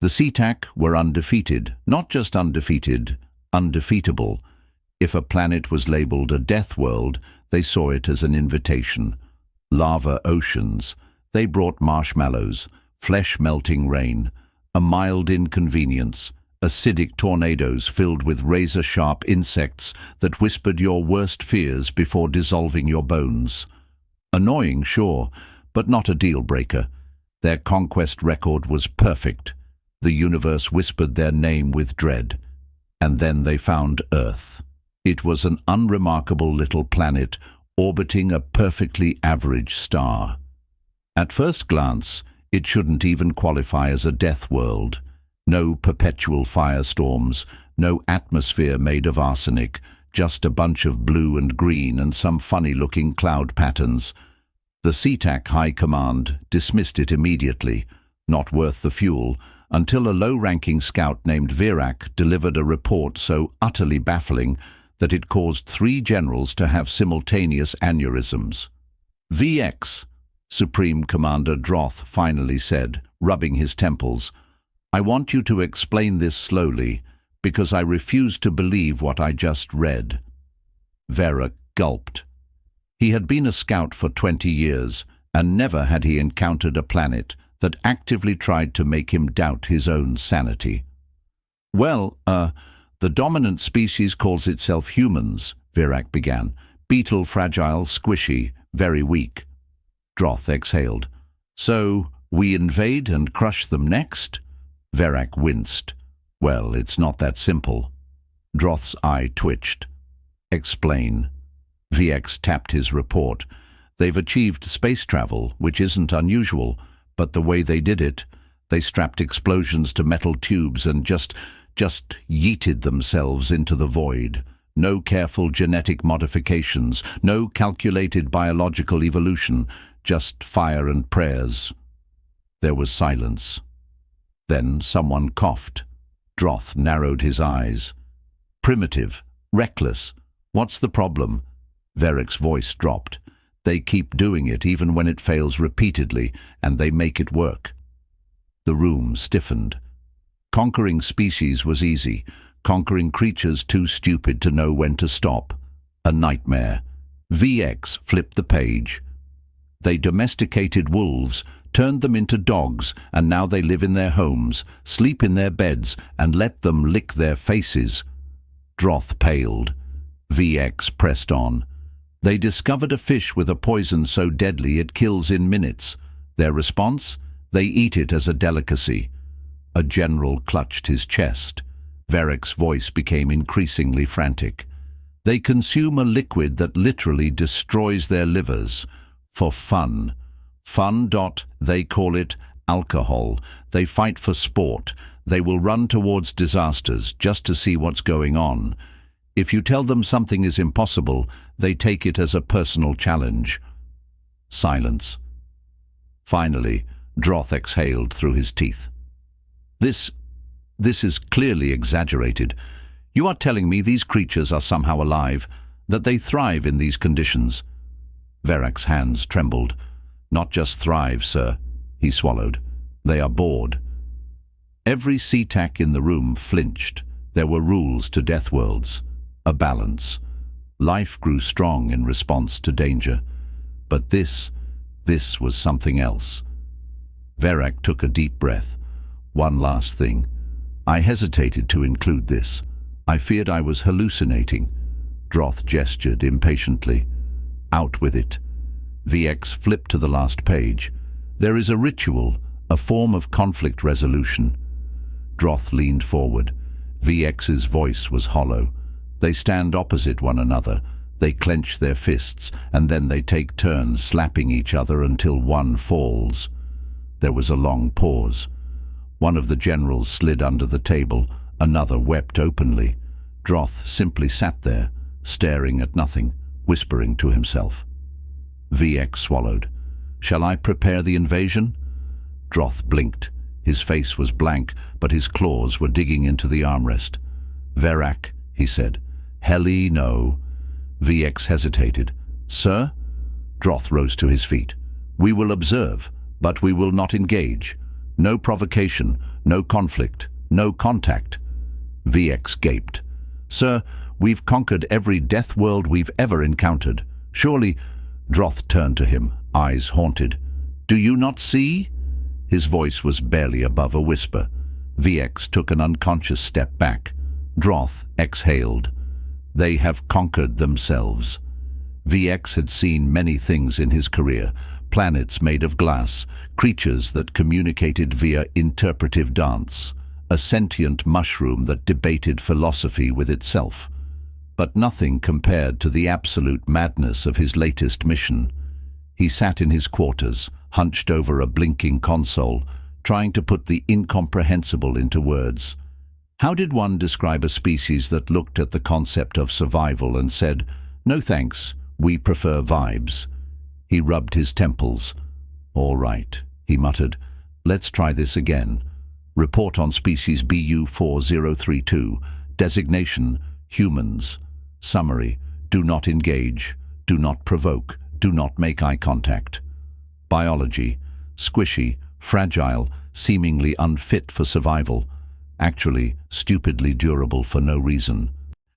The Kriv'Tak were undefeated, not just undefeated, undefeatable. If a planet was labeled a death world, they saw it as an invitation. Lava oceans, they brought marshmallows, flesh-melting rain, a mild inconvenience, acidic tornadoes filled with razor-sharp insects that whispered your worst fears before dissolving your bones. Annoying, sure, but not a deal-breaker. Their conquest record was perfect. The universe whispered their name with dread. And then they found Earth. It was an unremarkable little planet orbiting a perfectly average star. At first glance, it shouldn't even qualify as a death world. No perpetual firestorms, no atmosphere made of arsenic, just a bunch of blue and green and some funny-looking cloud patterns. The Kriv'Tak High Command dismissed it immediately, not worth the fuel, until a low-ranking scout named Virak delivered a report so utterly baffling that it caused 3 generals to have simultaneous aneurysms. "VX," Supreme Commander Droth finally said, rubbing his temples, "I want you to explain this slowly, because I refuse to believe what I just read." Virak gulped. He had been a scout for 20 years, and never had he encountered a planet that actively tried to make him doubt his own sanity. "Well, the dominant species calls itself humans," Virak began. "Beetle, fragile, squishy, very weak." Droth exhaled. "So, we invade and crush them next?" Virak winced. "Well, it's not that simple." Droth's eye twitched. "Explain." VX tapped his report. "They've achieved space travel, which isn't unusual, but the way they did it, they strapped explosions to metal tubes and just yeeted themselves into the void. No careful genetic modifications, no calculated biological evolution, just fire and prayers." There was silence. Then someone coughed. Droth narrowed his eyes. "Primitive, reckless. What's the problem?" Virak's voice dropped. "They keep doing it even when it fails repeatedly, and they make it work." The room stiffened. Conquering species was easy. Conquering creatures too stupid to know when to stop. A nightmare. VX flipped the page. "They domesticated wolves, turned them into dogs, and now they live in their homes, sleep in their beds, and let them lick their faces." Droth paled. VX pressed on. "They discovered a fish with a poison so deadly it kills in minutes. Their response? They eat it as a delicacy." A general clutched his chest. Virak's voice became increasingly frantic. "They consume a liquid that literally destroys their livers. For fun. Fun. They call it alcohol. They fight for sport. They will run towards disasters just to see what's going on. If you tell them something is impossible, they take it as a personal challenge." Silence. Finally, Droth exhaled through his teeth. This is clearly exaggerated. You are telling me these creatures are somehow alive, that they thrive in these conditions?" Virak's hands trembled. "Not just thrive, sir," he swallowed. "They are bored." Every Kriv'Tak in the room flinched. There were rules to Deathworlds. A balance. Life grew strong in response to danger. But this was something else. Virak took a deep breath. "One last thing. I hesitated to include this. I feared I was hallucinating." Droth gestured impatiently. "Out with it." VX flipped to the last page. "There is a ritual, a form of conflict resolution." Droth leaned forward. VX's voice was hollow. "They stand opposite one another. They clench their fists, and then they take turns slapping each other until one falls." There was a long pause. One of the generals slid under the table. Another wept openly. Droth simply sat there, staring at nothing, whispering to himself. VX swallowed. "Shall I prepare the invasion?" Droth blinked. His face was blank, but his claws were digging into the armrest. "Virak," he said. "Heli, no." VX hesitated. "Sir?" Droth rose to his feet. "We will observe, but we will not engage. No provocation, no conflict, no contact. VX gaped. "Sir, we've conquered every death world we've ever encountered. Surely—" Droth turned to him, eyes haunted. "Do you not see?" His voice was barely above a whisper. VX took an unconscious step back. Droth exhaled. "They have conquered themselves." VX had seen many things in his career: planets made of glass, creatures that communicated via interpretive dance, a sentient mushroom that debated philosophy with itself. But nothing compared to the absolute madness of his latest mission. He sat in his quarters, hunched over a blinking console, trying to put the incomprehensible into words. How did one describe a species that looked at the concept of survival and said, "No thanks, we prefer vibes"? He rubbed his temples. "All right," he muttered. "Let's try this again. Report on species BU4032. Designation, humans. Summary, do not engage, do not provoke, do not make eye contact. Biology, squishy, fragile, seemingly unfit for survival. Actually, stupidly durable for no reason.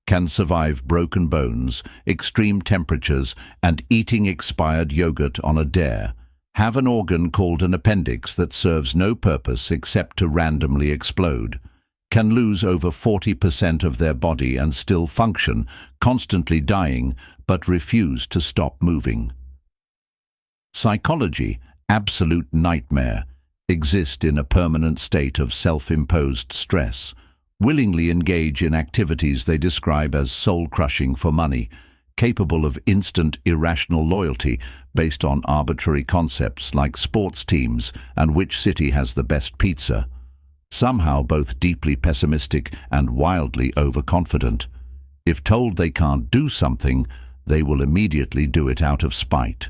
Can survive broken bones, extreme temperatures, and eating expired yogurt on a dare. Have an organ called an appendix that serves no purpose except to randomly explode. Can lose over 40% of their body and still function, constantly dying, but refuse to stop moving. Psychology, absolute nightmare. Exist in a permanent state of self-imposed stress. Willingly engage in activities they describe as soul-crushing for money, capable of instant irrational loyalty based on arbitrary concepts like sports teams and which city has the best pizza. Somehow both deeply pessimistic and wildly overconfident. If told they can't do something, they will immediately do it out of spite.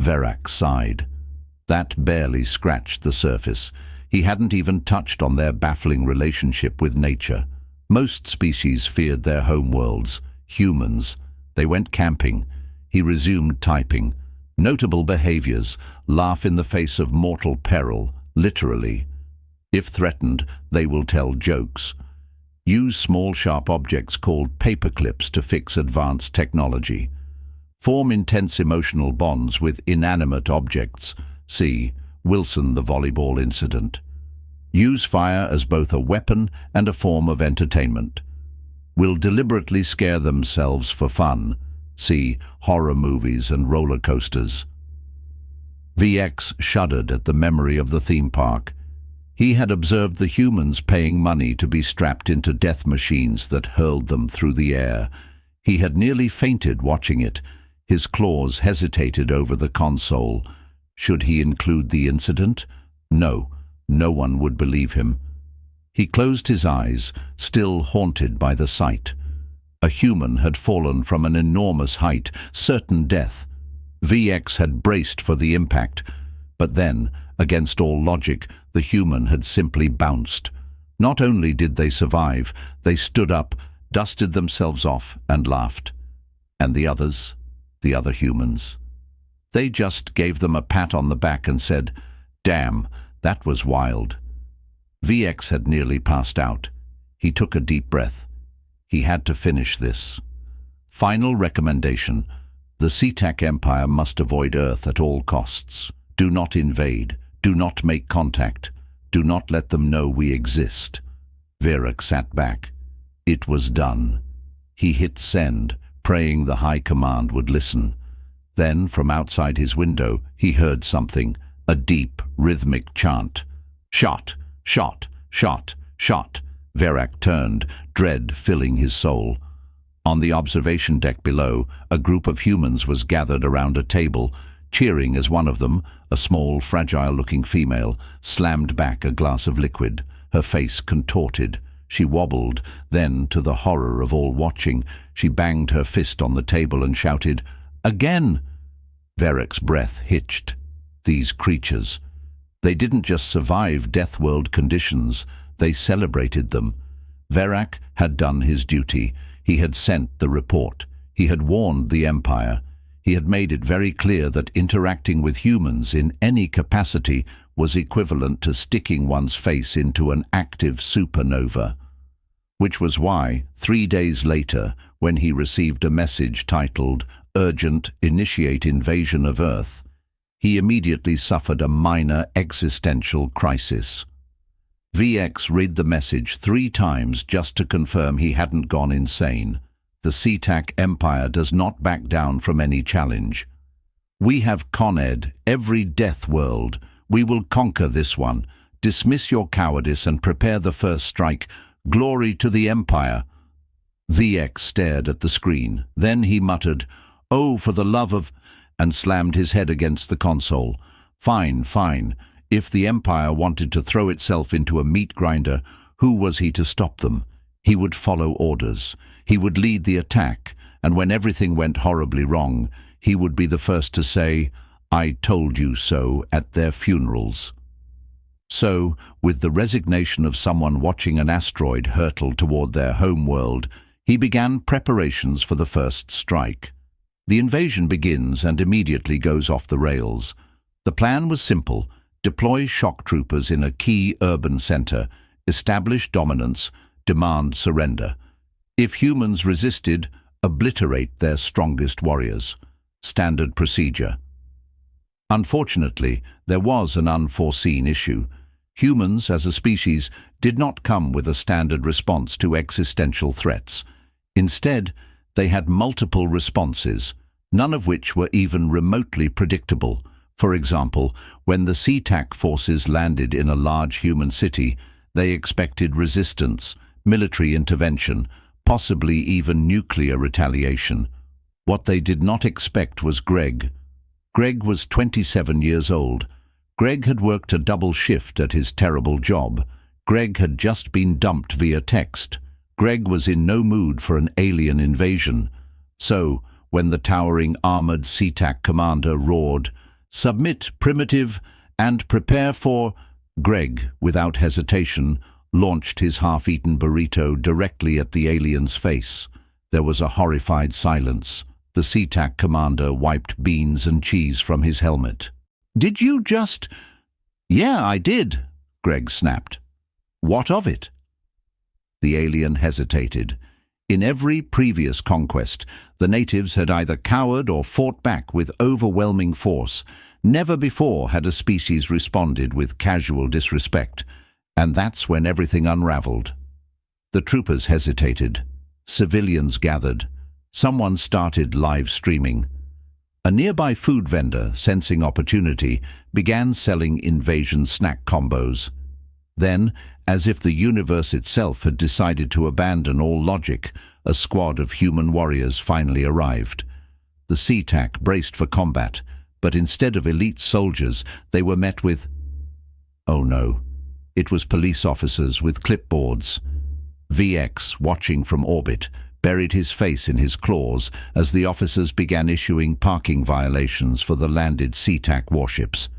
Verak sighed. That barely scratched the surface. He hadn't even touched on their baffling relationship with nature. Most species feared their homeworlds. Humans. They went camping. He resumed typing. Notable behaviors. Laugh in the face of mortal peril, literally. If threatened, they will tell jokes. Use small sharp objects called paperclips to fix advanced technology. Form intense emotional bonds with inanimate objects. See Wilson the volleyball incident. Use fire as both a weapon and a form of entertainment. Will deliberately scare themselves for fun. See horror movies and roller coasters. VX shuddered at the memory of the theme park. He had observed the humans paying money to be strapped into death machines that hurled them through the air. He had nearly fainted watching it. His claws hesitated over the console. Should he include the incident? No, no one would believe him. He closed his eyes, still haunted by the sight. A human had fallen from an enormous height, certain death. VX had braced for the impact, but then, against all logic, the human had simply bounced. Not only did they survive, they stood up, dusted themselves off, and laughed. And the others, the other humans? They just gave them a pat on the back and said, "Damn, that was wild." VX had nearly passed out. He took a deep breath. He had to finish this. Final recommendation. The HFY Empire must avoid Earth at all costs. Do not invade. Do not make contact. Do not let them know we exist. Verak sat back. It was done. He hit send, praying the High Command would listen. Then, from outside his window, he heard something, a deep, rhythmic chant. Shot, shot, shot, shot. Verak turned, dread filling his soul. On the observation deck below, a group of humans was gathered around a table, cheering as one of them, a small, fragile-looking female, slammed back a glass of liquid, her face contorted. She wobbled, then, to the horror of all watching, she banged her fist on the table and shouted, "Again!" Verak's breath hitched. These creatures. They didn't just survive Deathworld conditions, they celebrated them. Verak had done his duty. He had sent the report. He had warned the Empire. He had made it very clear that interacting with humans in any capacity was equivalent to sticking one's face into an active supernova, which was why, 3 days later, when he received a message titled "Urgent, Initiate Invasion of Earth," he immediately suffered a minor existential crisis. VX read the message 3 times just to confirm he hadn't gone insane. The HFY Empire does not back down from any challenge. "We have conquered every Deathworld. We will conquer this one. Dismiss your cowardice and prepare the first strike. Glory to the Empire." VX stared at the screen. Then he muttered, "Oh, for the love of..." and slammed his head against the console. Fine, fine. If the Empire wanted to throw itself into a meat grinder, who was he to stop them? He would follow orders. He would lead the attack, and when everything went horribly wrong, he would be the first to say, "I told you so," at their funerals. So, with the resignation of someone watching an asteroid hurtle toward their homeworld, he began preparations for the first strike. The invasion begins and immediately goes off the rails. The plan was simple: deploy shock troopers in a key urban center, establish dominance, demand surrender. If humans resisted, obliterate their strongest warriors. Standard procedure. Unfortunately, there was an unforeseen issue. Humans, as a species, did not come with a standard response to existential threats. Instead, they had multiple responses, none of which were even remotely predictable. For example, when the HFY forces landed in a large human city, they expected resistance, military intervention, possibly even nuclear retaliation. What they did not expect was Greg. Greg was 27 years old. Greg had worked a double shift at his terrible job. Greg had just been dumped via text. Greg was in no mood for an alien invasion. So, when the towering armored HFY commander roared, "Submit, primitive, and prepare for..." Greg, without hesitation, launched his half-eaten burrito directly at the alien's face. There was a horrified silence. The HFY commander wiped beans and cheese from his helmet. "Did you just..." "Yeah, I did," Greg snapped. "What of it?" The alien hesitated. In every previous conquest, the natives had either cowered or fought back with overwhelming force. Never before had a species responded with casual disrespect, and that's when everything unraveled. The troopers hesitated. Civilians gathered. Someone started live streaming. A nearby food vendor, sensing opportunity, began selling invasion snack combos. Then, as if the universe itself had decided to abandon all logic, a squad of human warriors finally arrived. The HFY braced for combat, but instead of elite soldiers, they were met with... Oh no, it was police officers with clipboards. VX, watching from orbit, buried his face in his claws as the officers began issuing parking violations for the landed HFY warships.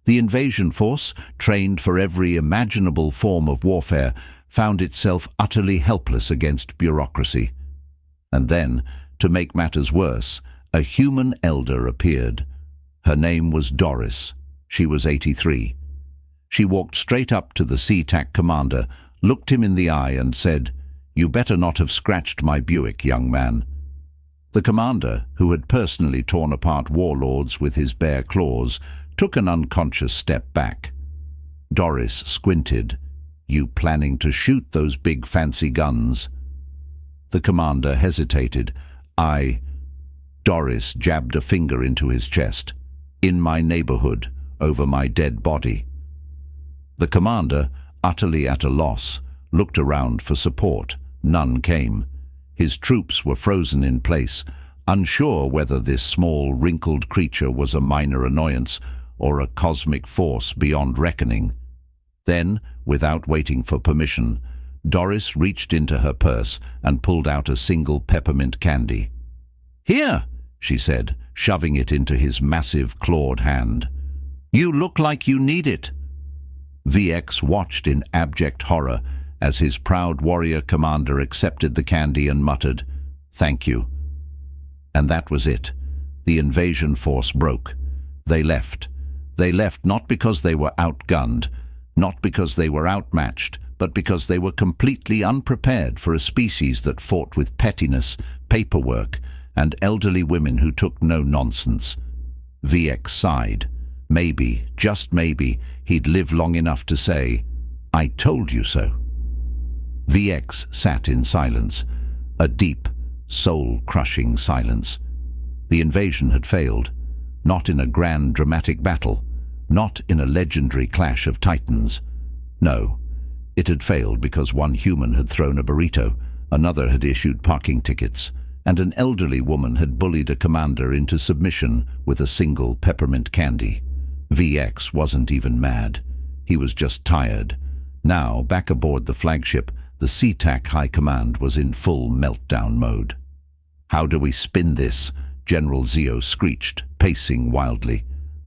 The invasion force, trained for every imaginable form of warfare, found itself utterly helpless against bureaucracy. And then, to make matters worse, a human elder appeared. Her name was Doris. She was 83. She walked straight up to the HFY commander, looked him in the eye and said, "You better not have scratched my Buick, young man." The commander, who had personally torn apart warlords with his bare claws, took an unconscious step back. Doris squinted. "You planning to shoot those big fancy guns?" The commander hesitated. Doris jabbed a finger into his chest. "In my neighborhood, over my dead body." The commander, utterly at a loss, looked around for support. None came. His troops were frozen in place, unsure whether this small, wrinkled creature was a minor annoyance or a cosmic force beyond reckoning. Then, without waiting for permission, Doris reached into her purse and pulled out a single peppermint candy. "Here," she said, shoving it into his massive, clawed hand. "You look like you need it." VX watched in abject horror as his proud warrior commander accepted the candy and muttered, "Thank you." And that was it. The invasion force broke. They left. They left not because they were outgunned, not because they were outmatched, but because they were completely unprepared for a species that fought with pettiness, paperwork, and elderly women who took no nonsense. VX sighed. Maybe, just maybe, he'd live long enough to say, "I told you so." VX sat in silence, a deep, soul-crushing silence. The invasion had failed, not in a grand dramatic battle, not in a legendary clash of titans. No, it had failed because one human had thrown a burrito, another had issued parking tickets, and an elderly woman had bullied a commander into submission with a single peppermint candy. VX wasn't even mad. He was just tired. Now, back aboard the flagship, the SeaTac High Command was in full meltdown mode. "How do we spin this?" General Zio screeched, pacing wildly.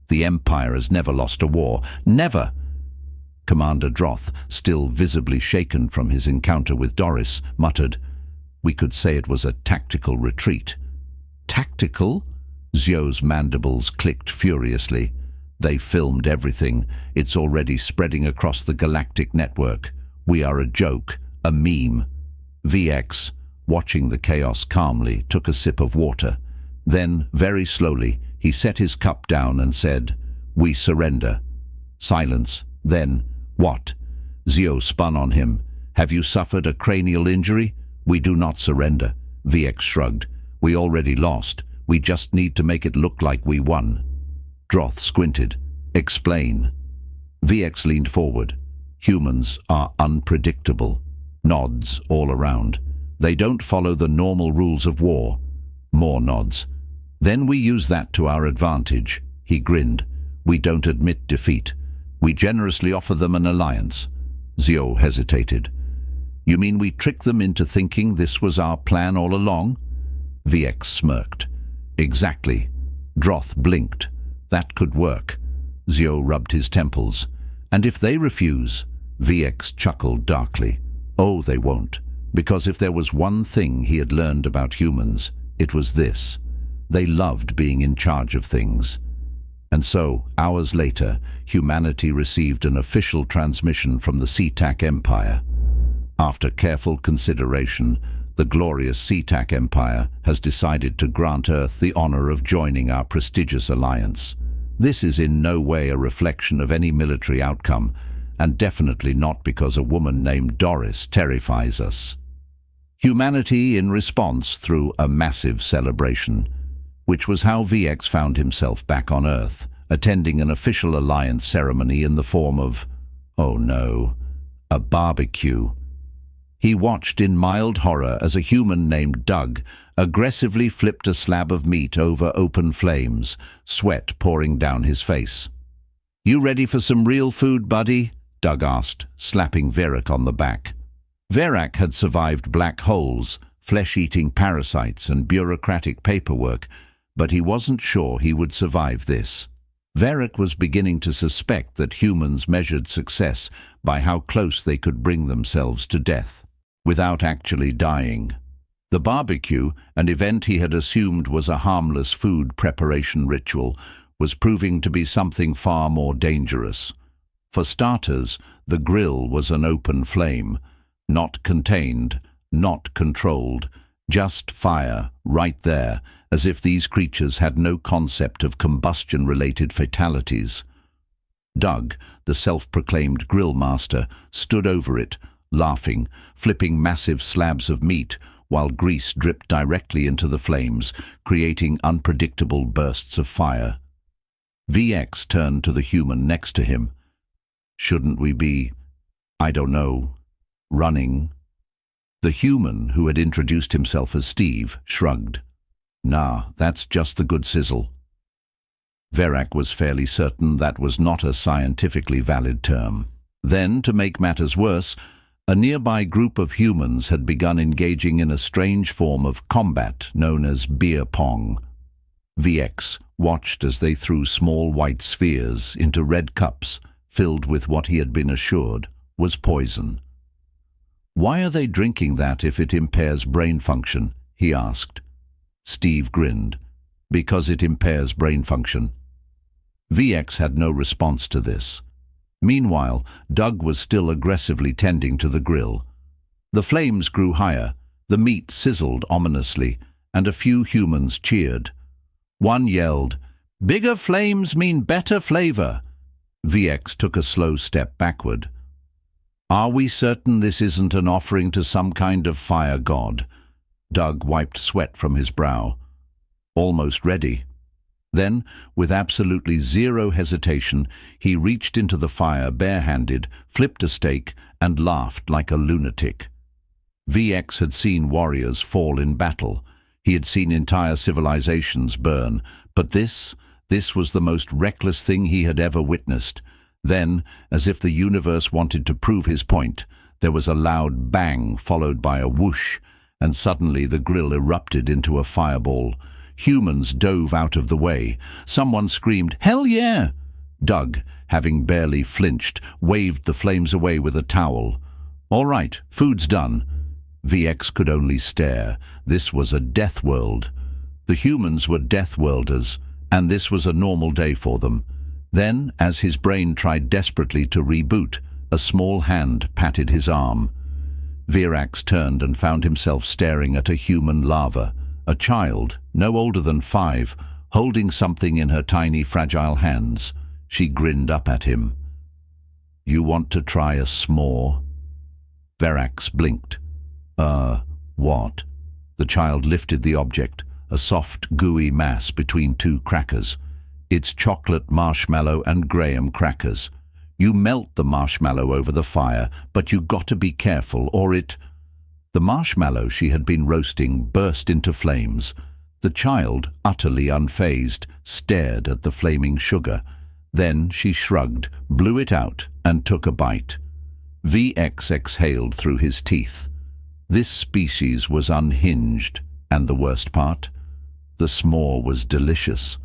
"The Empire has never lost a war. Never!" Commander Droth, still visibly shaken from his encounter with Doris, muttered, "We could say it was a tactical retreat." "Tactical?" Zio's mandibles clicked furiously. "They filmed everything. It's already spreading across the Galactic network. We are a joke, a meme." VX, watching the chaos calmly, took a sip of water. Then, very slowly, he set his cup down and said, "We surrender." Silence. Then, "What?" Zio spun on him. "Have you suffered a cranial injury?" "We do not surrender." VX shrugged. "We already lost. We just need to make it look like we won." Droth squinted. "Explain." VX leaned forward. "Humans are unpredictable." Nods all around. "They don't follow the normal rules of war." More nods. "Then we use that to our advantage." He grinned. "We don't admit defeat. We generously offer them an alliance." Zio hesitated. "You mean we trick them into thinking this was our plan all along?" VX smirked. "Exactly." Droth blinked. "That could work." Zio rubbed his temples. "And if they refuse?" VX chuckled darkly. "Oh, they won't. Because if there was one thing he had learned about humans, it was this. They loved being in charge of things." And so, hours later, humanity received an official transmission from the SeaTac Empire. After careful consideration, the glorious SeaTac Empire has decided to grant Earth the honor of joining our prestigious alliance. This is in no way a reflection of any military outcome, and definitely not because a woman named Doris terrifies us. Humanity in response through a massive celebration, which was how VX found himself back on Earth, attending an official alliance ceremony in the form of, oh no, a barbecue. He watched in mild horror as a human named Doug aggressively flipped a slab of meat over open flames, sweat pouring down his face. "You ready for some real food, buddy?" Doug asked, slapping Verak on the back. Verak had survived black holes, flesh-eating parasites and bureaucratic paperwork, but he wasn't sure he would survive this. Verak was beginning to suspect that humans measured success by how close they could bring themselves to death, without actually dying. The barbecue, an event he had assumed was a harmless food preparation ritual, was proving to be something far more dangerous. For starters, the grill was an open flame, not contained, not controlled, just fire, right there, as if these creatures had no concept of combustion-related fatalities. Doug, the self-proclaimed grill master, stood over it, laughing, flipping massive slabs of meat, while grease dripped directly into the flames, creating unpredictable bursts of fire. VX turned to the human next to him. "Shouldn't we be, I don't know, running?" The human, who had introduced himself as Steve, shrugged. "Nah, that's just the good sizzle." Verak was fairly certain that was not a scientifically valid term. Then, to make matters worse, a nearby group of humans had begun engaging in a strange form of combat known as beer pong. VX watched as they threw small white spheres into red cups filled with what he had been assured was poison. "Why are they drinking that if it impairs brain function?" he asked. Steve grinned. "Because it impairs brain function." VX had no response to this. Meanwhile, Doug was still aggressively tending to the grill. The flames grew higher, the meat sizzled ominously, and a few humans cheered. One yelled, "Bigger flames mean better flavor." VX took a slow step backward. "Are we certain this isn't an offering to some kind of fire god?" Doug wiped sweat from his brow. "Almost ready." Then, with absolutely zero hesitation, he reached into the fire barehanded, flipped a steak, and laughed like a lunatic. VX had seen warriors fall in battle. He had seen entire civilizations burn, but this was the most reckless thing he had ever witnessed. Then, as if the universe wanted to prove his point, there was a loud bang followed by a whoosh, and suddenly the grill erupted into a fireball. Humans dove out of the way. Someone screamed, "Hell yeah!" Doug, having barely flinched, waved the flames away with a towel. "All right, food's done." VX could only stare. This was a death world. The humans were Deathworlders, and this was a normal day for them. Then, as his brain tried desperately to reboot, a small hand patted his arm. VX turned and found himself staring at a human larva, a child, no older than 5, holding something in her tiny, fragile hands. She grinned up at him. "You want to try a s'more?" VX blinked. What?" The child lifted the object, a soft, gooey mass between 2 crackers. "It's chocolate, marshmallow, and graham crackers. You melt the marshmallow over the fire, but you got to be careful, or it—" The marshmallow she had been roasting burst into flames. The child, utterly unfazed, stared at the flaming sugar. Then she shrugged, blew it out, and took a bite. VX exhaled through his teeth. This species was unhinged, and the worst part? The s'more was delicious.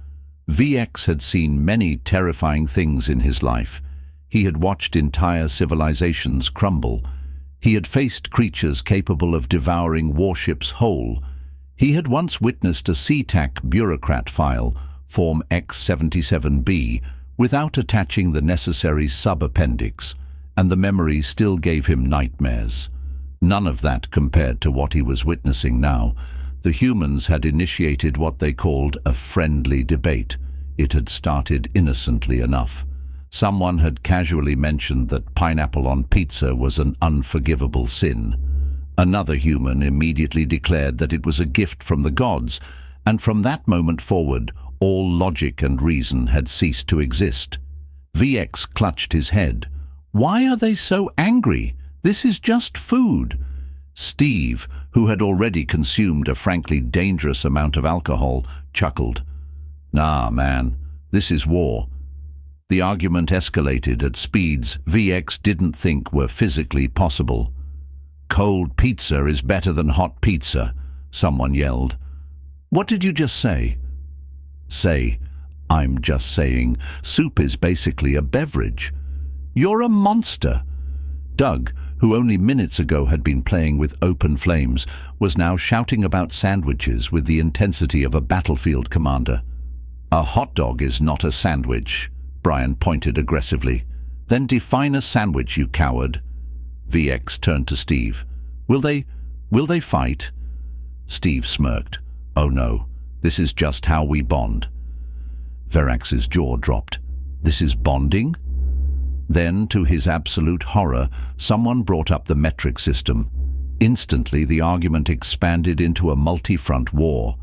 VX had seen many terrifying things in his life. He had watched entire civilizations crumble. He had faced creatures capable of devouring warships whole. He had once witnessed a SeaTac bureaucrat file, Form X77B, without attaching the necessary sub-appendix, and the memory still gave him nightmares. None of that compared to what he was witnessing now. The humans had initiated what they called a friendly debate. It had started innocently enough. Someone had casually mentioned that pineapple on pizza was an unforgivable sin. Another human immediately declared that it was a gift from the gods, and from that moment forward, all logic and reason had ceased to exist. VX clutched his head. "Why are they so angry? This is just food." Steve, who had already consumed a frankly dangerous amount of alcohol, chuckled. "Nah, man, this is war." The argument escalated at speeds VX didn't think were physically possible. "Cold pizza is better than hot pizza," someone yelled. "What did you just say?" I'm just saying, soup is basically a beverage." "You're a monster." Doug, who only minutes ago had been playing with open flames, was now shouting about sandwiches with the intensity of a battlefield commander. "A hot dog is not a sandwich," Brian pointed aggressively. "Then define a sandwich, you coward." VX turned to Steve. Will they fight?" Steve smirked. "Oh no, this is just how we bond." Verax's jaw dropped. "This is bonding?" Then, to his absolute horror, someone brought up the metric system. Instantly, the argument expanded into a multi-front war.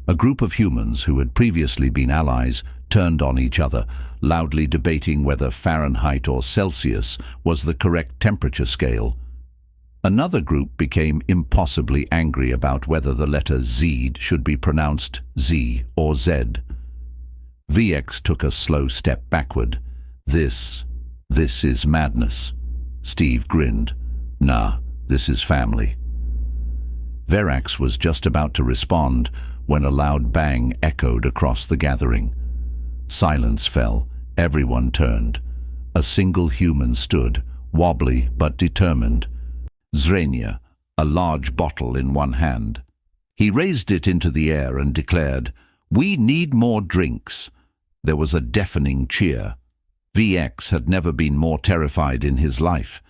A group of humans who had previously been allies turned on each other, loudly debating whether Fahrenheit or Celsius was the correct temperature scale. Another group became impossibly angry about whether the letter Z should be pronounced Z or Z. VX took a slow step backward. This is madness." Steve grinned. "Nah, this is family." Verax was just about to respond when a loud bang echoed across the gathering. Silence fell. Everyone turned. A single human stood, wobbly but determined. Zrenia, a large bottle in one hand. He raised it into the air and declared, "We need more drinks." there was a deafening cheer. VX had never been more terrified in his life.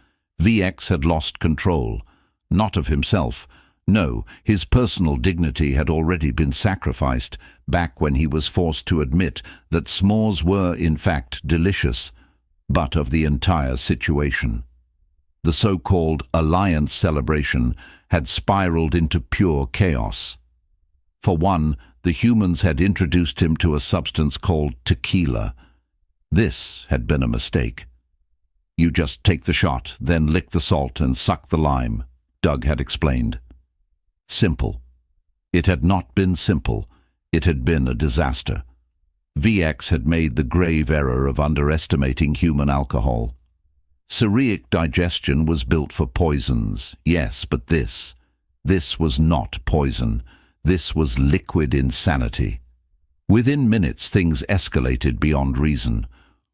VX had lost control, not of himself. No, his personal dignity had already been sacrificed back when he was forced to admit that s'mores were, in fact, delicious, but of the entire situation. The so-called alliance celebration had spiraled into pure chaos. For one, the humans had introduced him to a substance called tequila. This had been a mistake. "You just take the shot, then lick the salt and suck the lime," Doug had explained. Simple. It had not been simple. It had been a disaster. VX had made the grave error of underestimating human alcohol. Cyriac digestion was built for poisons, yes, but this was not poison. This was liquid insanity. Within minutes, things escalated beyond reason.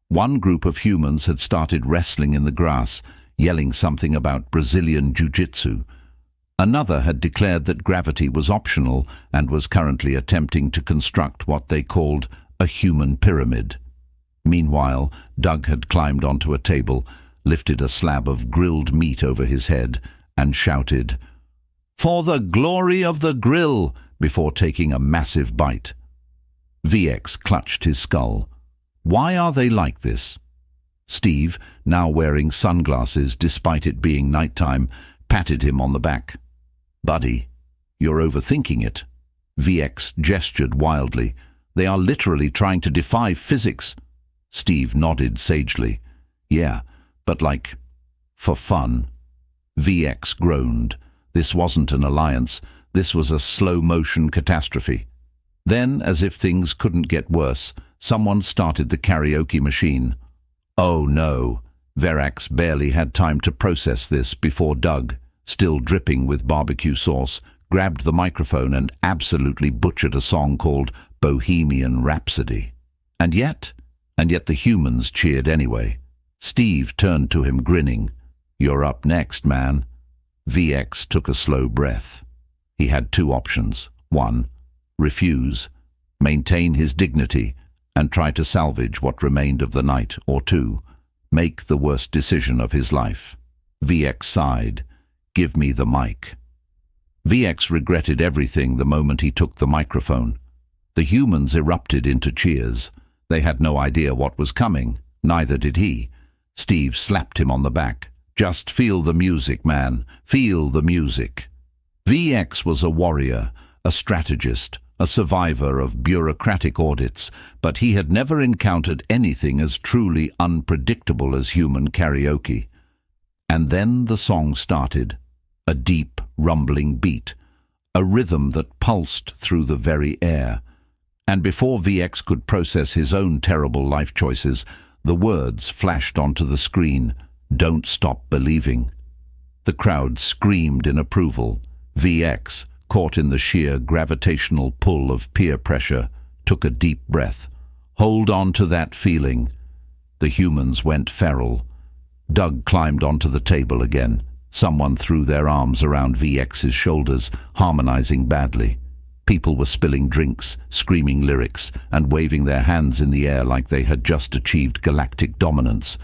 One group of humans had started wrestling in the grass, yelling something about Brazilian jiu-jitsu. Another had declared that gravity was optional and was currently attempting to construct what they called a human pyramid. Meanwhile, Doug had climbed onto a table, lifted a slab of grilled meat over his head, and shouted, "For the glory of the grill!" before taking a massive bite. VX clutched his skull. Why are they like this? Steve, now wearing sunglasses despite it being nighttime, patted him on the back. "Buddy, you're overthinking it." VX gestured wildly. "They are literally trying to defy physics." Steve nodded sagely. "Yeah, but like, for fun." VX groaned. This wasn't an alliance. This was a slow-motion catastrophe. Then, as if things couldn't get worse, someone started the karaoke machine. Oh no! Verax barely had time to process this before Doug, still dripping with barbecue sauce, grabbed the microphone and absolutely butchered a song called Bohemian Rhapsody. And yet the humans cheered anyway. Steve turned to him grinning. "You're up next, man." VX took a slow breath. He had two options. One, refuse, maintain his dignity, and try to salvage what remained of the night, or two, make the worst decision of his life. VX sighed. "Give me the mic." VX regretted everything the moment he took the microphone. The humans erupted into cheers. They had no idea what was coming. Neither did he. Steve slapped him on the back. "Just feel the music, man. Feel the music." VX was a warrior, a strategist, a survivor of bureaucratic audits, but he had never encountered anything as truly unpredictable as human karaoke. And then the song started. A deep, rumbling beat, a rhythm that pulsed through the very air. And before VX could process his own terrible life choices, the words flashed onto the screen, "Don't stop believing." The crowd screamed in approval. VX, caught in the sheer gravitational pull of peer pressure, took a deep breath. Hold on to that feeling. The humans went feral. Doug climbed onto the table again. Someone threw their arms around VX's shoulders, harmonizing badly. People were spilling drinks, screaming lyrics, and waving their hands in the air like they had just achieved galactic dominance.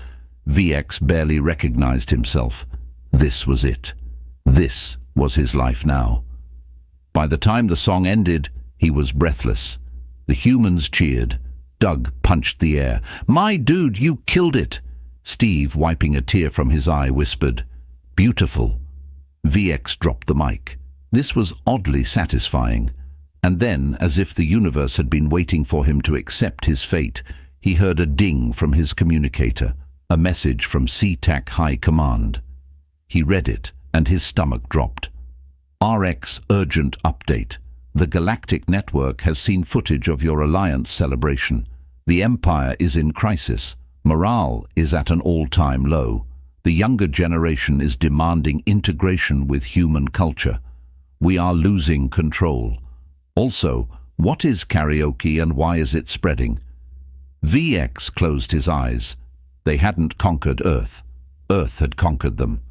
VX barely recognized himself. This was it. This was his life now. By the time the song ended, he was breathless. The humans cheered. Doug punched the air. "My dude, you killed it!" Steve, wiping a tear from his eye, whispered, "Beautiful." VX dropped the mic. This was oddly satisfying. And then, as if the universe had been waiting for him to accept his fate, he heard a ding from his communicator, a message from SeaTac High Command. He read it, and his stomach dropped. "RX urgent update. The Galactic network has seen footage of your alliance celebration. The Empire is in crisis. Morale is at an all-time low. The younger generation is demanding integration with human culture. We are losing control. Also, what is karaoke and why is it spreading?" VX closed his eyes. They hadn't conquered Earth. Earth had conquered them.